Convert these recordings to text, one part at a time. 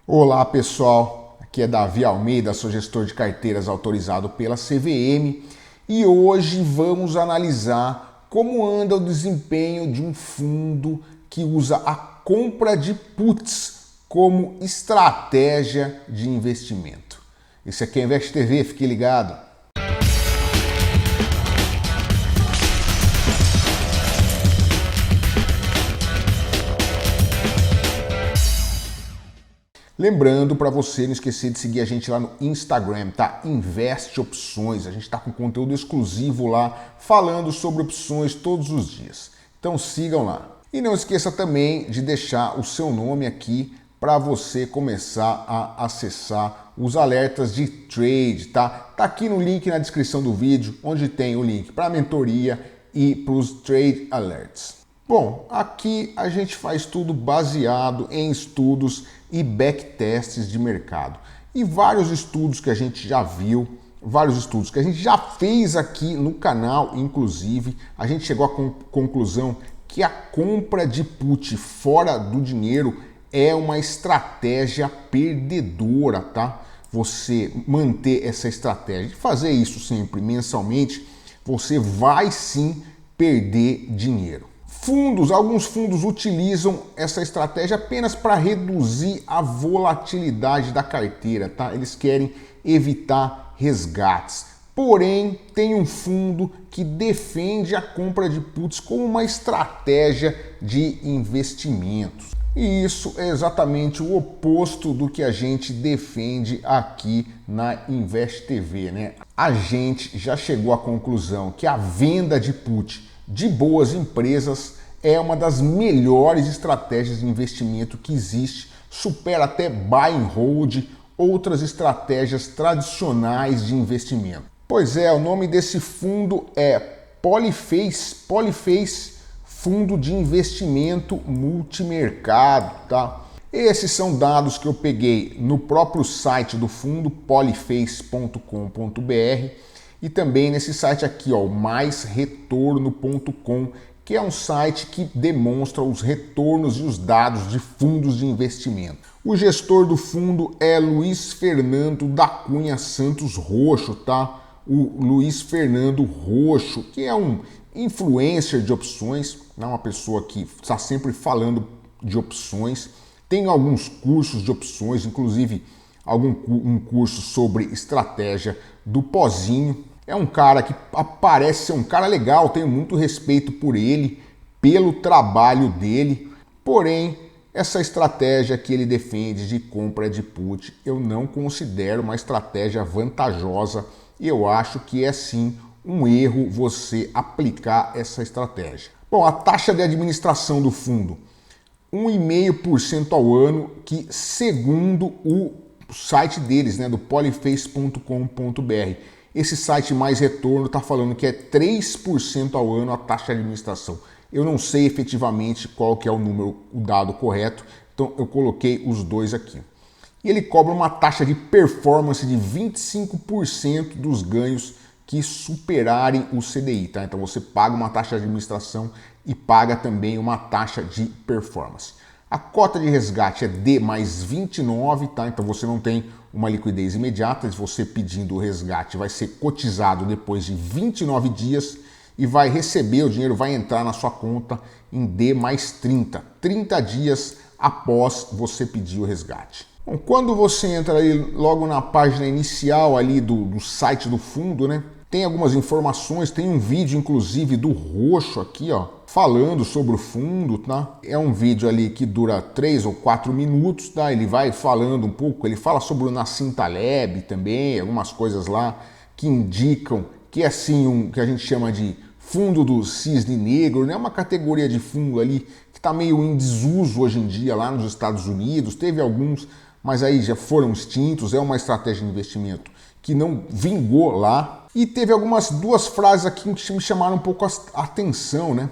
Olá pessoal, aqui é Davi Almeida, sou gestor de carteiras autorizado pela CVM e hoje vamos analisar como anda o desempenho de um fundo que usa a compra de puts como estratégia de investimento. Esse aqui é Invest TV, fique ligado. Lembrando para você não esquecer de seguir a gente lá no Instagram, tá? Investe Opções. A gente está com conteúdo exclusivo lá, falando sobre opções todos os dias. Então sigam lá. E não esqueça também de deixar o seu nome aqui para você começar a acessar os alertas de trade, tá? Tá aqui no link na descrição do vídeo, onde tem o link para a mentoria e para os trade alerts. Bom, aqui a gente faz tudo baseado em estudos e backtests de mercado. E vários estudos que a gente já viu, vários estudos que a gente já fez aqui no canal, inclusive, a gente chegou à conclusão que a compra de put fora do dinheiro é uma estratégia perdedora, tá? Você manter essa estratégia, de fazer isso sempre mensalmente, você vai sim perder dinheiro. Alguns fundos utilizam essa estratégia apenas para reduzir a volatilidade da carteira, tá? Eles querem evitar resgates. Porém, tem um fundo que defende a compra de puts como uma estratégia de investimentos. E isso é exatamente o oposto do que a gente defende aqui na Invest TV, né? A gente já chegou à conclusão que a venda de put de boas empresas é uma das melhores estratégias de investimento que existe, supera até buy and hold, outras estratégias tradicionais de investimento. Pois é, o nome desse fundo é Polyface Fundo de Investimento Multimercado, tá? Esses são dados que eu peguei no próprio site do fundo, polyface.com.br, e também nesse site aqui, ó, maisretorno.com, que é um site que demonstra os retornos e os dados de fundos de investimento. O gestor do fundo é Luiz Fernando da Cunha Santos Roxo, tá? O Luiz Fernando Roxo, que é um influencer de opções, é uma pessoa que está sempre falando de opções, tem alguns cursos de opções, inclusive um curso sobre estratégia do pozinho. É um cara que parece ser um cara legal, tenho muito respeito por ele, pelo trabalho dele, porém, essa estratégia que ele defende de compra de put, eu não considero uma estratégia vantajosa e eu acho que é sim um erro você aplicar essa estratégia. Bom, a taxa de administração do fundo, 1,5% ao ano, que segundo o site deles, né, do polyface.com.br, esse site Mais Retorno está falando que é 3% ao ano a taxa de administração. Eu não sei efetivamente qual que é o dado correto, então eu coloquei os dois aqui. E ele cobra uma taxa de performance de 25% dos ganhos que superarem o CDI, tá? Então você paga uma taxa de administração e paga também uma taxa de performance. A cota de resgate é D mais 29, tá? Então você não tem uma liquidez imediata, se você pedindo o resgate vai ser cotizado depois de 29 dias e vai receber, o dinheiro vai entrar na sua conta em D mais 30 dias após você pedir o resgate. Bom, quando você entra ali logo na página inicial ali do site do fundo, né? Tem algumas informações, tem um vídeo inclusive do Roxo aqui, ó, falando sobre o fundo, tá? É um vídeo ali que dura 3 ou 4 minutos, tá? Ele vai falando um pouco, ele fala sobre o Nassim Taleb também, algumas coisas lá que indicam que é assim que a gente chama de fundo do cisne negro, né? Uma categoria de fundo ali que está meio em desuso hoje em dia lá nos Estados Unidos, teve alguns, mas aí já foram extintos, é uma estratégia de investimento que não vingou lá. E teve duas frases aqui que me chamaram um pouco a atenção, né?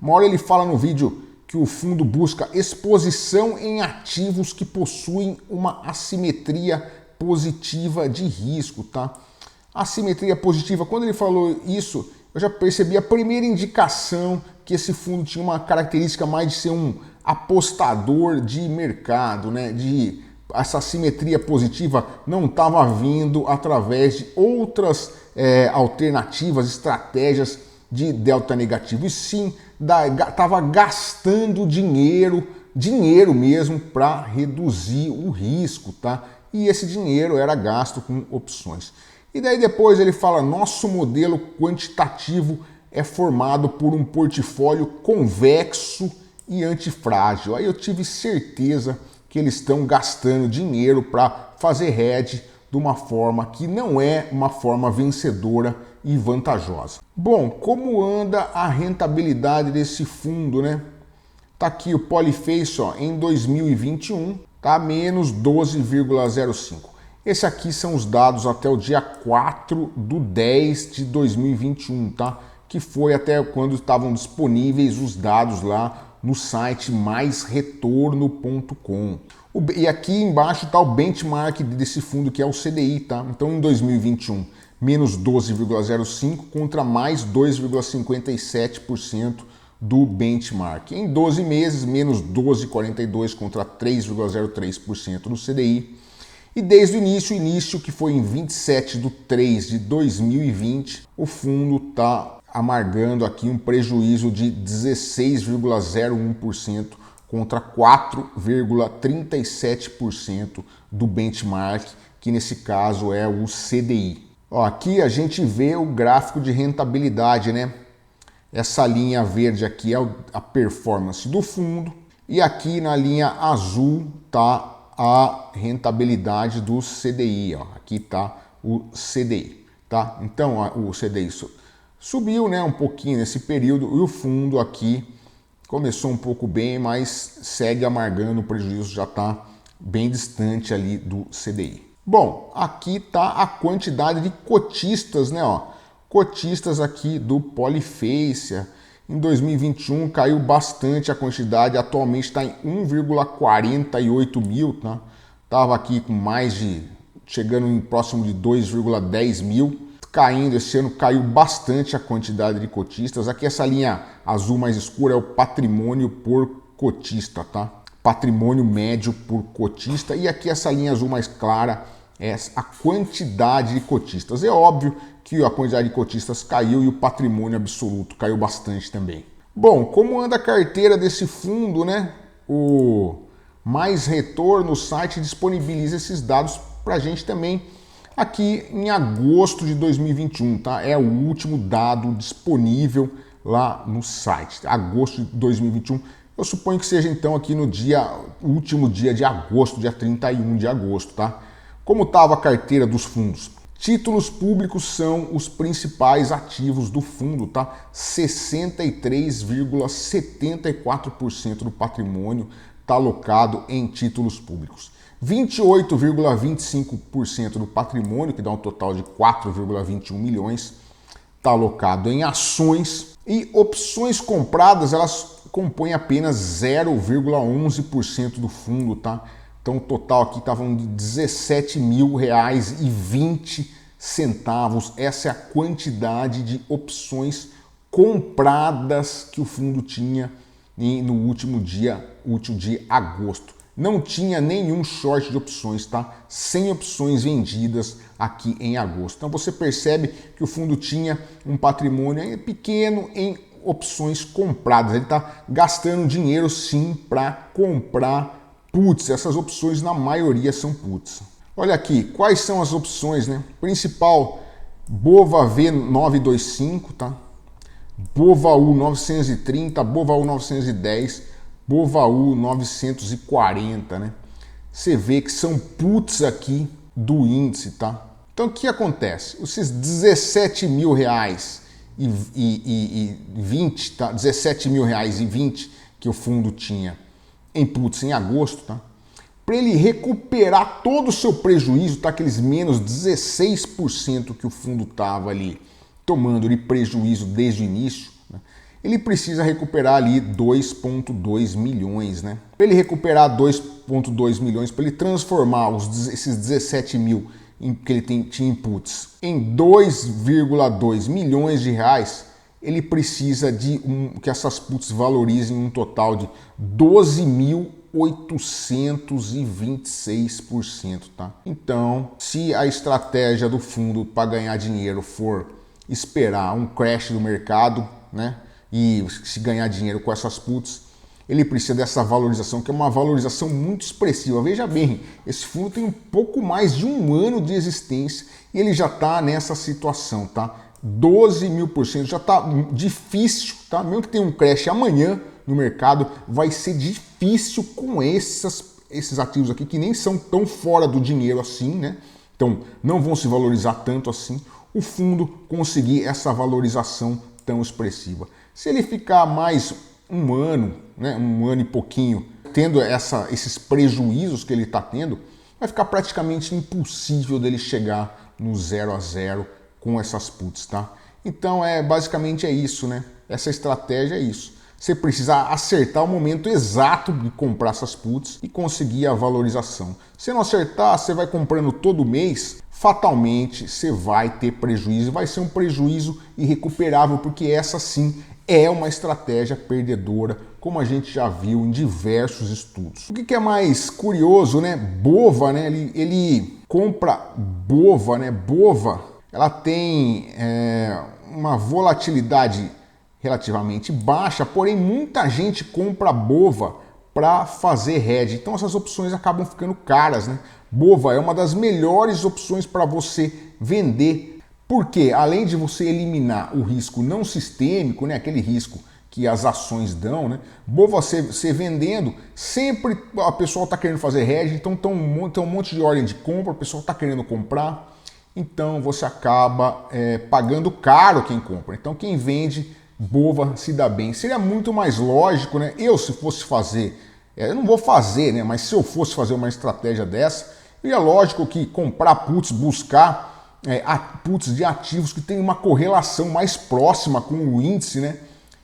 Uma hora ele fala no vídeo que o fundo busca exposição em ativos que possuem uma assimetria positiva de risco, tá? Assimetria positiva, quando ele falou isso, eu já percebi a primeira indicação que esse fundo tinha uma característica mais de ser um apostador de mercado, né? De essa simetria positiva não estava vindo através de outras alternativas, estratégias de delta negativo, e sim estava gastando dinheiro mesmo para reduzir o risco, tá? E esse dinheiro era gasto com opções. E daí depois ele fala: nosso modelo quantitativo é formado por um portfólio convexo e antifrágil. Aí eu tive certeza que eles estão gastando dinheiro para fazer hedge de uma forma que não é uma forma vencedora e vantajosa. Bom, como anda a rentabilidade desse fundo, né? Tá aqui o Polyface, ó, em 2021, tá menos 12,05. Esse aqui são os dados até o dia 4/10 de 2021, tá? Que foi até quando estavam disponíveis os dados lá no site maisretorno.com. E aqui embaixo está o benchmark desse fundo, que é o CDI, tá? Então em 2021, menos 12,05 contra mais 2,57% do benchmark. Em 12 meses, menos 12,42 contra 3,03% no CDI. E desde o início que foi em 27/3 de 2020, o fundo está amargando aqui um prejuízo de 16,01% contra 4,37% do benchmark, que nesse caso é o CDI. Ó, aqui a gente vê o gráfico de rentabilidade, né? Essa linha verde aqui é a performance do fundo e aqui na linha azul tá a rentabilidade do CDI, ó. Aqui tá o CDI, tá? Então o CDI subiu, né, um pouquinho nesse período, e o fundo aqui começou um pouco bem, mas segue amargando, o prejuízo já está bem distante ali do CDI. Bom, aqui está a quantidade de cotistas, né, ó, cotistas aqui do Polyface. Em 2021 caiu bastante a quantidade, atualmente está em 1,48 mil, tá? Tava aqui com chegando em próximo de 2,10 mil. Caindo, esse ano caiu bastante a quantidade de cotistas. Aqui essa linha azul mais escura é o patrimônio por cotista, tá? Patrimônio médio por cotista. E aqui essa linha azul mais clara é a quantidade de cotistas. É óbvio que a quantidade de cotistas caiu e o patrimônio absoluto caiu bastante também. Bom, como anda a carteira desse fundo, né? O Mais Retorno, o site disponibiliza esses dados para a gente também aqui em agosto de 2021, tá? É o último dado disponível lá no site, agosto de 2021. Eu suponho que seja então aqui no último dia de agosto, dia 31 de agosto, tá? Como estava a carteira dos fundos? Títulos públicos são os principais ativos do fundo, tá? 63,74% do patrimônio está alocado em títulos públicos. 28,25% do patrimônio, que dá um total de 4,21 milhões, está alocado em ações, e opções compradas, elas compõem apenas 0,11% do fundo, tá? Então o total aqui estava de R$17.000,20. Essa é a quantidade de opções compradas que o fundo tinha no último dia de agosto. Não tinha nenhum short de opções, tá? 100 opções vendidas aqui em agosto. Então você percebe que o fundo tinha um patrimônio pequeno em opções compradas. Ele está gastando dinheiro sim para comprar puts. Essas opções na maioria são puts. Olha aqui, quais são as opções, né? Principal, BOVA-V 925, tá? BOVA-U 930, BOVA-U 910, BOVA-U 940, né? Você vê que são puts aqui do índice, tá? Então o que acontece? Esses R$17.000,20, tá? R$17.000,20 que o fundo tinha em puts em agosto, tá? Para ele recuperar todo o seu prejuízo, tá? Aqueles menos 16% que o fundo estava ali tomando de prejuízo desde o início, né? Ele precisa recuperar ali 2,2 milhões, né? Para ele recuperar 2,2 milhões, para ele transformar esses 17 mil que ele tinha inputs em 2,2 milhões de reais, ele precisa de que essas puts valorizem um total de 12 mil 826%, tá? Então, se a estratégia do fundo para ganhar dinheiro for esperar um crash do mercado, né, e se ganhar dinheiro com essas puts, ele precisa dessa valorização, que é uma valorização muito expressiva. Veja bem, esse fundo tem um pouco mais de um ano de existência e ele já está nessa situação, tá? 12.000%, já está difícil, tá? Mesmo que tenha um crash amanhã no mercado, vai ser difícil com esses ativos aqui, que nem são tão fora do dinheiro assim, né? Então, não vão se valorizar tanto assim, o fundo conseguir essa valorização tão expressiva. Se ele ficar mais um ano, né, um ano e pouquinho, tendo esses prejuízos que ele está tendo, vai ficar praticamente impossível dele chegar no 0 a 0 com essas puts, tá? Então, basicamente é isso, né? Essa estratégia é isso. Você precisa acertar o momento exato de comprar essas puts e conseguir a valorização. Se não acertar, você vai comprando todo mês, fatalmente você vai ter prejuízo, vai ser um prejuízo irrecuperável, porque essa sim é uma estratégia perdedora, como a gente já viu em diversos estudos. O que é mais curioso, né? Bova, né? Ele compra Bova, né? Bova, ela tem uma volatilidade relativamente baixa, porém muita gente compra Bova para fazer hedge. Então essas opções acabam ficando caras, né? Bova é uma das melhores opções para você vender, porque além de você eliminar o risco não sistêmico, né, aquele risco que as ações dão, né? Bova você vendendo, sempre a pessoa está querendo fazer hedge, então tem um monte de ordem de compra, o pessoal está querendo comprar, então você acaba pagando caro quem compra. Então quem vende Bova se dá bem. Seria muito mais lógico, né? Se fosse fazer, eu não vou fazer, né? Mas se eu fosse fazer uma estratégia dessa, é lógico que comprar puts, buscar puts de ativos que tem uma correlação mais próxima com o índice, né?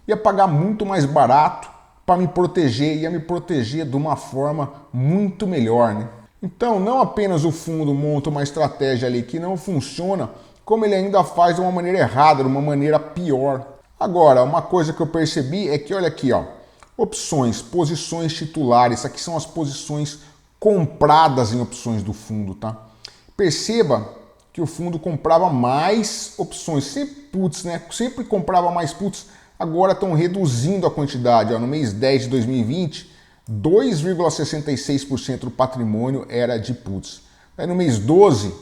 Ia pagar muito mais barato para me proteger, ia me proteger de uma forma muito melhor, né? Então, não apenas o fundo monta uma estratégia ali que não funciona, como ele ainda faz de uma maneira errada, de uma maneira pior. Agora, uma coisa que eu percebi é que, olha aqui, ó, opções, posições titulares, aqui são as posições compradas em opções do fundo, tá? Perceba que o fundo comprava mais opções, sempre puts, né? Sempre comprava mais puts, agora estão reduzindo a quantidade, ó, no mês 10 de 2020, 2,66% do patrimônio era de puts. Aí no mês 12,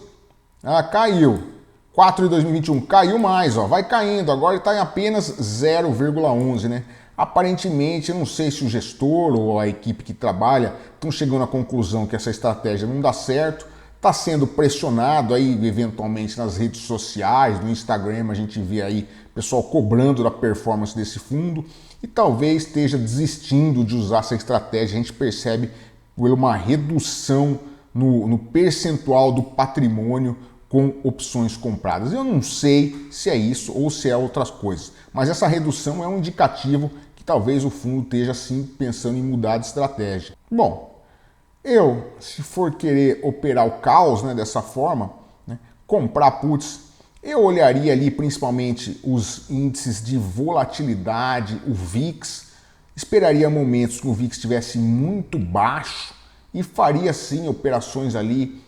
caiu. 4 de 2021 caiu mais, ó, vai caindo, agora está em apenas 0,11, né? Aparentemente, eu não sei se o gestor ou a equipe que trabalha estão chegando à conclusão que essa estratégia não dá certo, está sendo pressionado aí eventualmente nas redes sociais, no Instagram, a gente vê aí pessoal cobrando da performance desse fundo e talvez esteja desistindo de usar essa estratégia. A gente percebe por uma redução no percentual do patrimônio com opções compradas. Eu não sei se é isso ou se é outras coisas, mas essa redução é um indicativo que talvez o fundo esteja sim pensando em mudar de estratégia. Bom, se for querer operar o caos, né, dessa forma, né, comprar puts, eu olharia ali principalmente os índices de volatilidade, o VIX, esperaria momentos que o VIX estivesse muito baixo e faria sim operações ali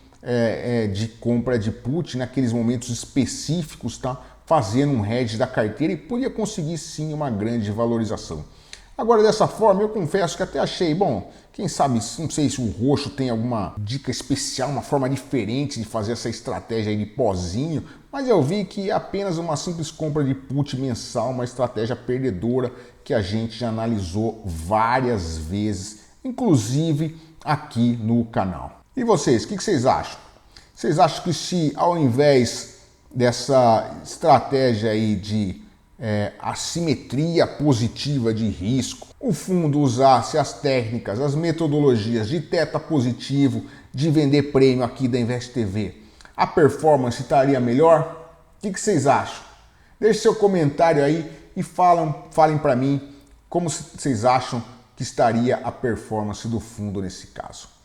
de compra de put naqueles momentos específicos, tá? Fazendo um hedge da carteira e podia conseguir sim uma grande valorização. Agora dessa forma eu confesso que até achei, bom, quem sabe, não sei se o roxo tem alguma dica especial, uma forma diferente de fazer essa estratégia aí de pozinho, mas eu vi que é apenas uma simples compra de put mensal, uma estratégia perdedora que a gente já analisou várias vezes, inclusive aqui no canal. E vocês, o que vocês acham? Vocês acham que se ao invés dessa estratégia aí de assimetria positiva de risco, o fundo usasse as técnicas, as metodologias de teta positivo, de vender prêmio aqui da Invest TV, a performance estaria melhor? O que vocês acham? Deixe seu comentário aí e falem para mim como vocês acham que estaria a performance do fundo nesse caso.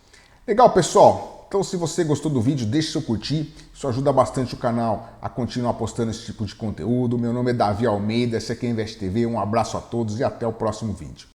Legal, pessoal? Então, se você gostou do vídeo, deixe seu curtir. Isso ajuda bastante o canal a continuar postando esse tipo de conteúdo. Meu nome é Davi Almeida, esse aqui é Invest TV. Um abraço a todos e até o próximo vídeo.